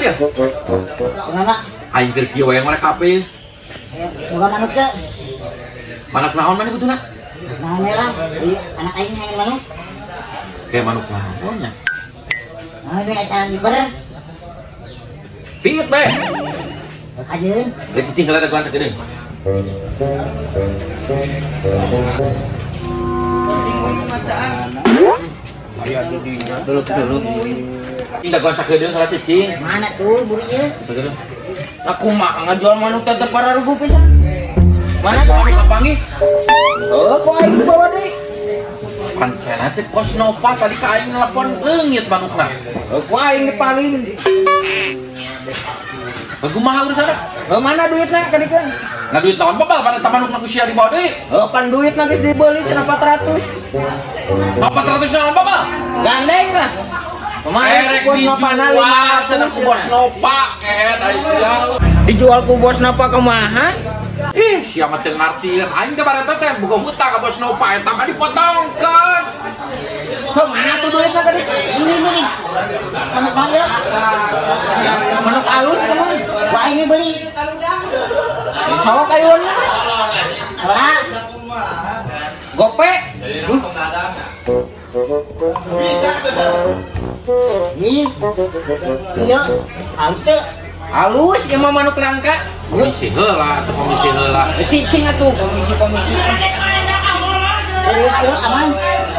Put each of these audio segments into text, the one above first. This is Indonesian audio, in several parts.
ya? Kenapa? Aing keur kieu wae ngorek kape. Boga manuk teh. Manuk naon maneh betulna? Naon lah, di anak aing hayang manuk. Kayak manuk naon nya? Ah, we acara liber. Piit be. Ajeun. Ge cicing heula da kuanta geudeung. Aya jadi dulu. Indah gocak geudeung heula cicing. Mana tuh buru ieu? Sageudeung. Aku mah ngajual manuk tetep para rugu pisan. Mana kau manuk panggih? Kau aing bawa deui. Pancena cek pos Nova tadi ka aing nelpon leungit manukna. Kau aing paling. Kumaha urusana? Mana duitna kadikeun? Nah duit naon babal pada tamanukna ku sia di bawah deui. Pan duitna geus dibeli cenah 400. 400 naon babal? Gandeng lah. Erek dijual cenah ku bos Nova kehet ari sia. Dijual ku bos Nova kumaha? Ih, sia mah teu ngartieun. Aing teh bareta teh boga hutang ka bos Nova eta mah dipotongkeun. Mana tuh duitnya tadi? Ini. Manuk mana? Manuk alus teman. Wah ini beli. Sawo kayunya. Salah. Gope. Bisa. Ih. Iya. Halus teh. Halus ya mah manuk langka. Komisi heula atau komisi heula. Cicing atuh komisi. Terus yuk aman.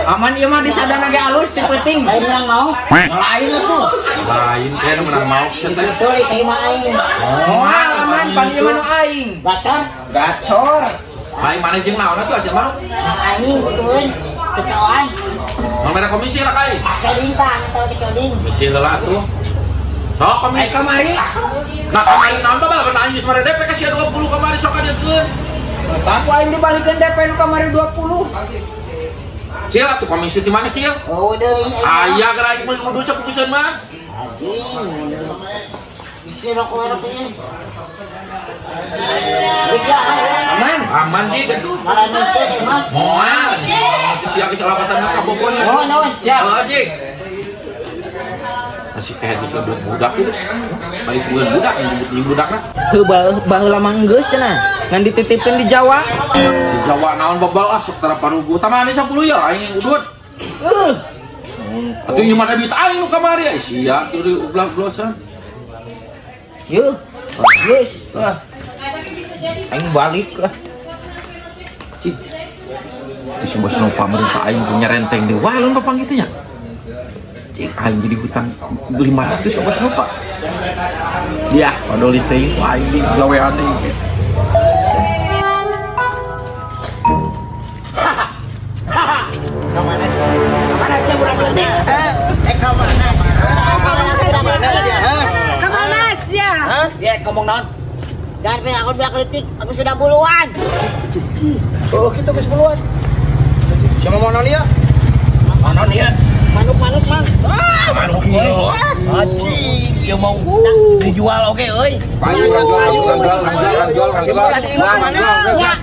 Aman ieu mah di sadana ge alus ti penting. Lain menang mau. Lain atuh. Lain teh menang mau cenah. Sorry terima aing. Moal aman pan ieu mah nu aing. Gacor. Aing maneh jeung naon atuh aja manuk? Aing betul. Cekawan. Mun mere komisi lah kai. Soding tah, atau di soding. Komisi heula atuh. Sok komisi Kamari. Nah kamari naon babal kana anjing mere DP ka sia 20 kamari sok adeukeun. Aku aing dibalikeun DP nu kamari 20. Cil atuh komisi di mana Cil? Oh deui. Aya geura aing meuli kudu cek kuduseun mah. Isi rokok-rokoknya. Aman. Aman di gitu. Malah nusuk mah. Moal. Sia geus alapatan ka bobon. Naon. Siap. Aji. Masih kayak bisa budak itu. Masih bukan budak, ini budakna. Heuh baheula mah geus cenah. Ngan dititipkeun di Jawa. Di Jawa naon babal sok tara parugu. Tamani 10 ya aing udut. Atuh ieu mah duit aing nu kamari sia teu ublak-blosan. Yeuh. Geus. Aing balik lah. Cik. Si bos nu pamerintah aing punya renteng di walon papang kitu nya. Cik aing jadi hutang 500 ka bos Nova. Dia padoli teh aing di gawean teh. Kemana sih budak letik? Kemana sih? Dia ngomong naon? Jangan pengen aku budak letik, aku sudah puluhan. Oh, kita geus puluhan. Siapa mau naon ieu? Naon ieu? Manuk-manuk mang. Manuk ieu. Anjing, ieu mau dijual oge euy. Jual. Ya.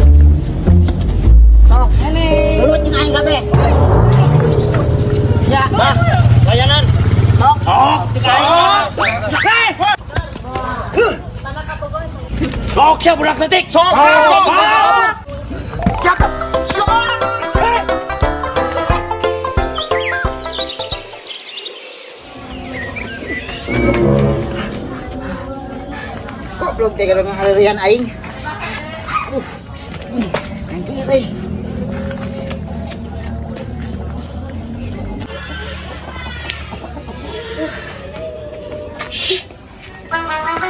Sok, ini. Dulu cing aing kabeh. Ya, Bah, layanan. sok. Sok. Sok ya budak letik. Sok. Cakep. Sok. Kok belum tega dengan harian aing? Nanti euy.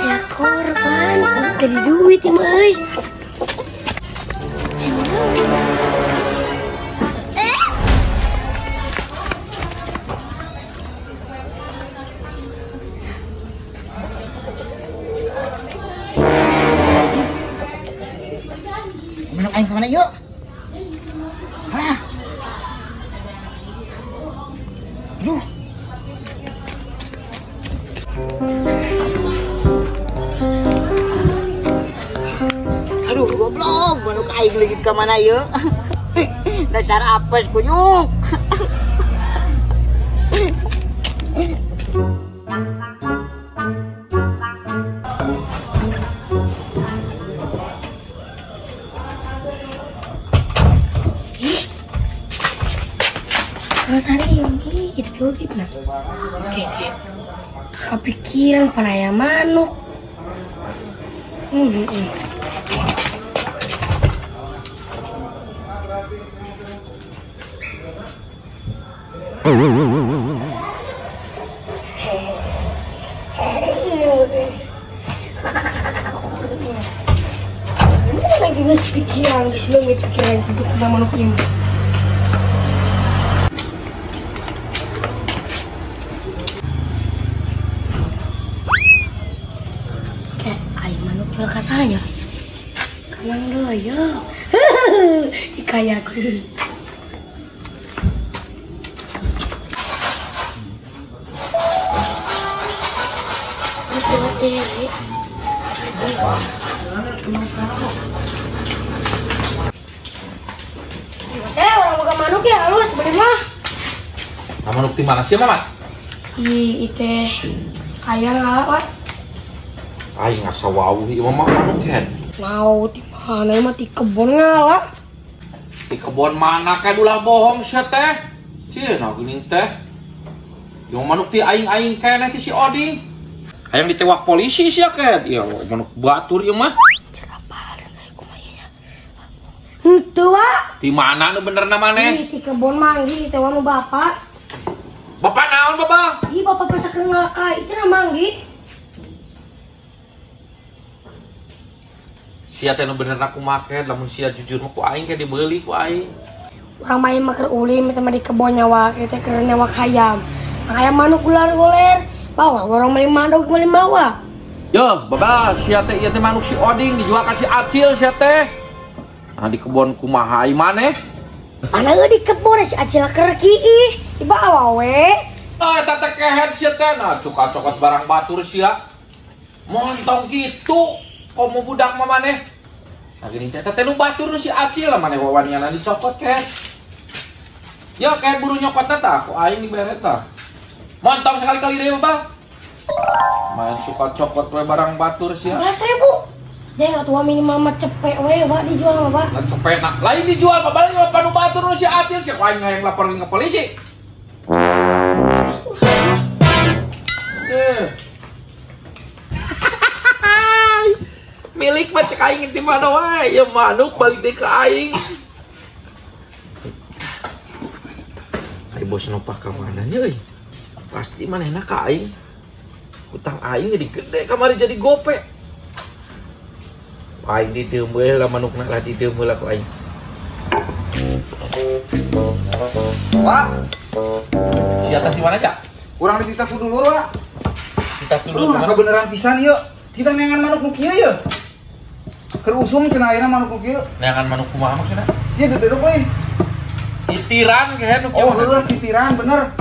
Ya korban, jadi duit ya mah. Manuk aing kemana yuk? Alah. Aduh. Aduh, goblok, manuk aing leungit ka mana yeu? Dasar apes kunyuk. Oke. Kepikiran panaya manuk. Lagi nggak pikiran di sini nggak pikiran hidup sama manuk ini. Kayak ayam manuk jual kasanya. Kanang dulu ya. Dikaya aku. Orang bukan manuk ya halus bener mah. Manuk di mana sih, Mama? Itu ayam ngala, Pak. Aing asa wau ieu mah manuk kan. Mau di mana mah di kebun ngala. Di kebun mana kayak ulah bohong sia teh. Cieuna geuning teh. Yang manuk ti aing-aing keneh ti si Oding. Hayang ditewak polisi sia kan. Ieu manuk batur ieu mah. Henteu, Pak. Di mana nu benerna maneh? Di kebun manggi teh wanu bapak. Bapak naon, Bapak? Ih, bapak pasakeun ngalaka itu na manggi. Sia teh nu benerna kumaha lamun sia jujur mah ku aing ke dibeuli ku aing. Urang main maker ulim sama di kebun nyawa kita keur nyawa hayam. Hayam manuk ular-ular. Bawa orang main manuk main bawa. Yo, Bapak, sia teh ieu teh manuk si Oding dijual ka si Acil sia teh. Nah di kebun kumaha ai maneh? Mana di kebun si Acil keur kiih. Dibawa we. Eta teh kehet sia teh nah cokot-cokot barang batur sia. Montong kitu. Komo budak mah maneh. Nah gini teh nu batur si Acil lah maneh wawannyana dicokot kehet. Ya kehet buru nyokot tah ku aing dibere tah. Montong sekali-kali deui Bapak. Main suka cokot we barang batur sia. 12.000. Deh atuh minimal mah cepek we Pak dijual mah Pak. Nah cepet nak lain dijual Pak balik panu batur nu si Acil sia ku aing ngayang laporin ke polisi. Milik mah cek aing di mana wae, ya manuk balik deh ke aing. Ai bos nopah ka mana nya euy? Pasti manehna ka aing. Utang aing jadi gede kamari jadi gope. Aing dideumeuh lah manukna lah dideumeuh lah ku aing. Pak, Si atas di mana, Cak? urang dititah ku dulu, Pak. Kita dulu Aduh, kebeneran pisan yuk. Kita nengan manuk nu kieu yeuh. Keur usum cenah ayeuna manuk nu kieu. neangan manuk kumaha maksudna? Ieu dededuk we. Titiran kayak nu Oh, heuh titiran bener.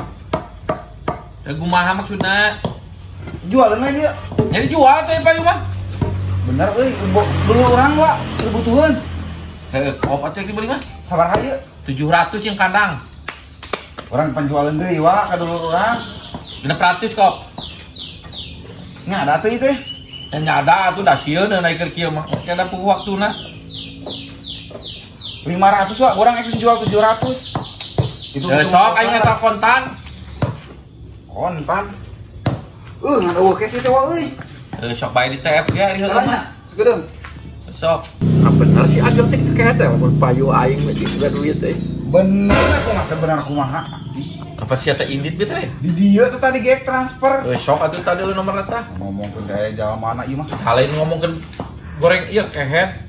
Kumaha maksudna? Jualan we dia. Jadi jual tuh Pak mah. Bener euy, dulu urang wa kebutuhan. Heeh, opat cek dibeli mah? Sabar ieu. 700 yang kandang. Orang penjualan deui wa ka dulu urang. 600 kok. Nya ada teh teh. Dan nyada atuh da sieun naik keur kieu mah. Oke ada pung waktuna. 500 wa, urang ek jual 700. Itu Sok aing asa kontan. kontan. Ngada eueuh ke teh wa euy. Sok bae di TF ya di heula mah. Caranya segedeung. Sok. Ah bener sih Acil teh kayak teh mun payu aing mah juga duit teh. Bener kumaha teh bener kumaha. Apa sih teh indit bit teh? Di dieu teh tadi ge transfer. Sok atuh tadi lu nomor tah. Ngomongkeun gaya Jawa mana ieu mah. Kalain ngomongkeun goreng ieu kehet.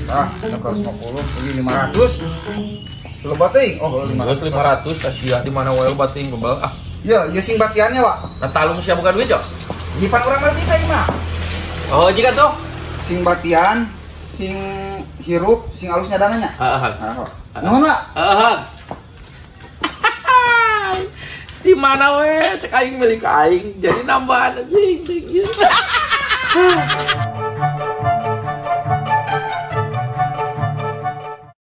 Ah, 150, ini 500. Lebat teh. Oh, 500. 500 kasia di mana wae bating bebel ah. Ya, ya sing batiannya, Wak. Nah talung sia bukan duit, Cok. Hipan urang berarti teh mah. Oh, jika tuh. Sing batian, sing hirup, sing alusnya dananya. Heeh. Nuhun, Wak. Heeh. Di mana we cek aing milik aing jadi nambahan anjing.